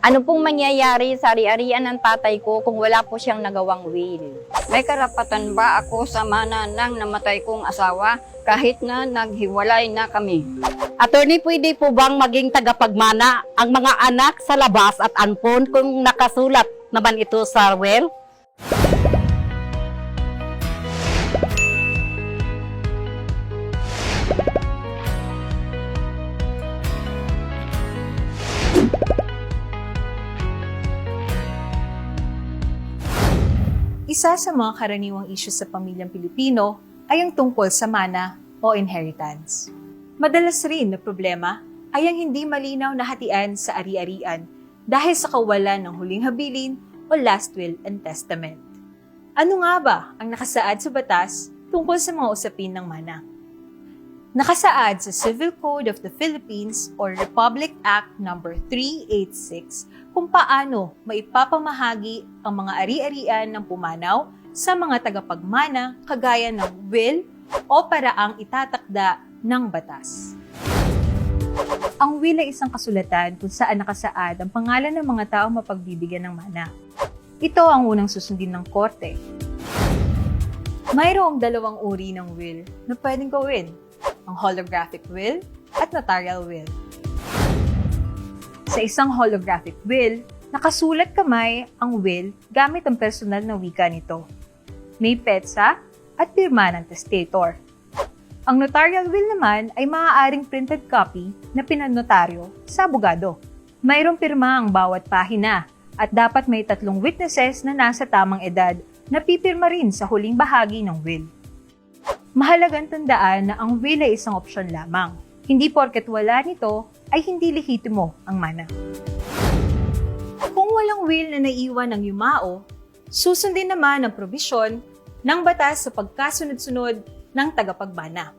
Ano pong mangyayari sa ari-arian ng tatay ko kung wala po siyang nagawang will? May karapatan ba ako sa mana ng namatay kong asawa kahit na naghiwalay na kami? Attorney, pwede po bang maging tagapagmana ang mga anak sa labas at anpon kung nakasulat naman ito sa will? Isa sa mga karaniwang issue sa pamilyang Pilipino ay ang tungkol sa mana o inheritance. Madalas rin na problema ay ang hindi malinaw na hatian sa ari-arian dahil sa kawalan ng huling habilin o last will and testament. Ano nga ba ang nakasaad sa batas tungkol sa mga usapin ng mana? Nakasaad sa Civil Code of the Philippines or Republic Act No. 386 kung paano maipapamahagi ang mga ari-arian ng pumanaw sa mga tagapagmana kagaya ng will o paraang itatakda ng batas. Ang will ay isang kasulatan kung saan nakasaad ang pangalan ng mga taong mapagbibigyan ng mana. Ito ang unang susundin ng korte. Mayroong dalawang uri ng will na pwedeng gawin, ang holographic will at notarial will. Sa isang holographic will, nakasulat kamay ang will gamit ang personal na wika nito. May petsa at pirma ng testator. Ang notarial will naman ay maaaring printed copy na pinanotaryo sa abogado. Mayroong pirma ang bawat pahina at dapat may 3 witnesses na nasa tamang edad na pipirma rin sa huling bahagi ng will. Mahalagang tandaan na ang will ay isang opsyon lamang. Hindi porket wala nito ay hindi lehitimo ang mana. Kung walang will na naiwan ng yumao, susundin naman ang probisyon ng batas sa pagkasunod-sunod ng tagapagmana.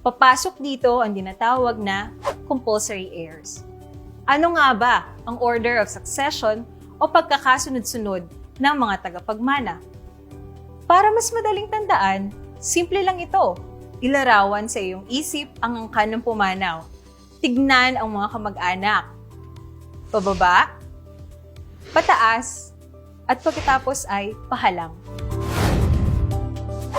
Papasok dito ang dinatawag na compulsory heirs. Ano nga ba ang order of succession o pagkakasunod-sunod ng mga tagapagmana? Para mas madaling tandaan, simple lang ito. Ilarawan sa iyong isip ang angkan ng pumanaw. Tignan ang mga kamag-anak. Pababa, pataas, at pagkatapos ay pahalang.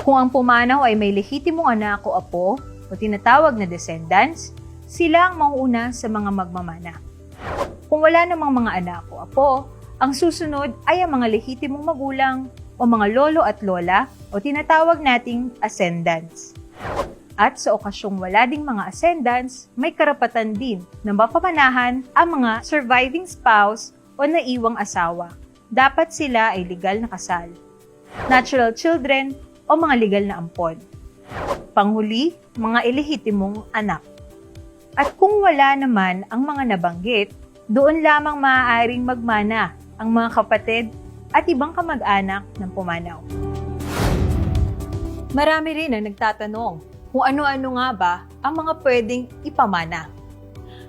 Kung ang pumanaw ay may lehitimong anak o apo o tinatawag na descendants, sila ang mauuna sa mga magmamana. Kung wala namang mga anak o apo, ang susunod ay ang mga lehitimong magulang o mga lolo at lola o tinatawag nating ascendants. At sa okasyong wala ding mga ascendants, may karapatan din na mapamanahan ang mga surviving spouse o naiwang asawa. Dapat sila ay legal na kasal, natural children o mga legal na ampon. Panghuli, mga ilihitimong anak. At kung wala naman ang mga nabanggit, doon lamang maaaring magmana ang mga kapatid at ibang kamag-anak ng pumanaw. Marami rin ang nagtatanong kung ano-ano nga ba ang mga pwedeng ipamana.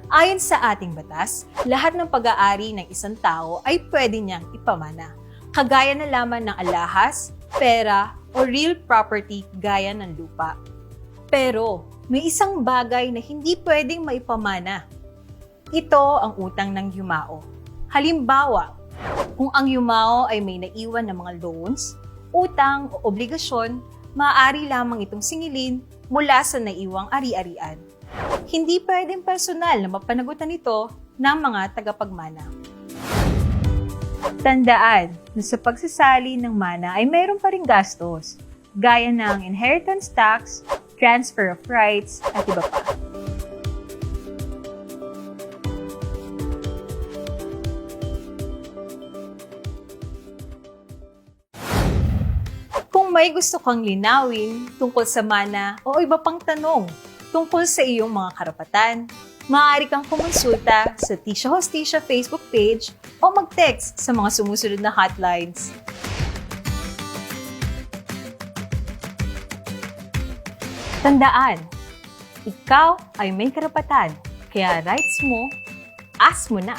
Ayon sa ating batas, lahat ng pag-aari ng isang tao ay pwede niyang ipamana, kagaya na lamang ng alahas, pera, o real property gaya ng lupa. Pero may isang bagay na hindi pwedeng maipamana. Ito ang utang ng yumao. Halimbawa, kung ang yumao ay may naiwan na mga loans, utang o obligasyon, maaari lamang itong singilin mula sa naiwang ari-arian. Hindi pwedeng personal na mapanagutan ito ng mga tagapagmana. Tandaan na sa pagsasali ng mana ay mayroon pa ring gastos, gaya ng inheritance tax, transfer of rights, at iba pa. Kung may gusto kang linawin tungkol sa mana o iba pang tanong tungkol sa iyong mga karapatan, maaari kang kumonsulta sa Tisha Hostisha Facebook page o mag-text sa mga sumusunod na hotlines. Tandaan, ikaw ay may karapatan, kaya rights mo, ask mo na!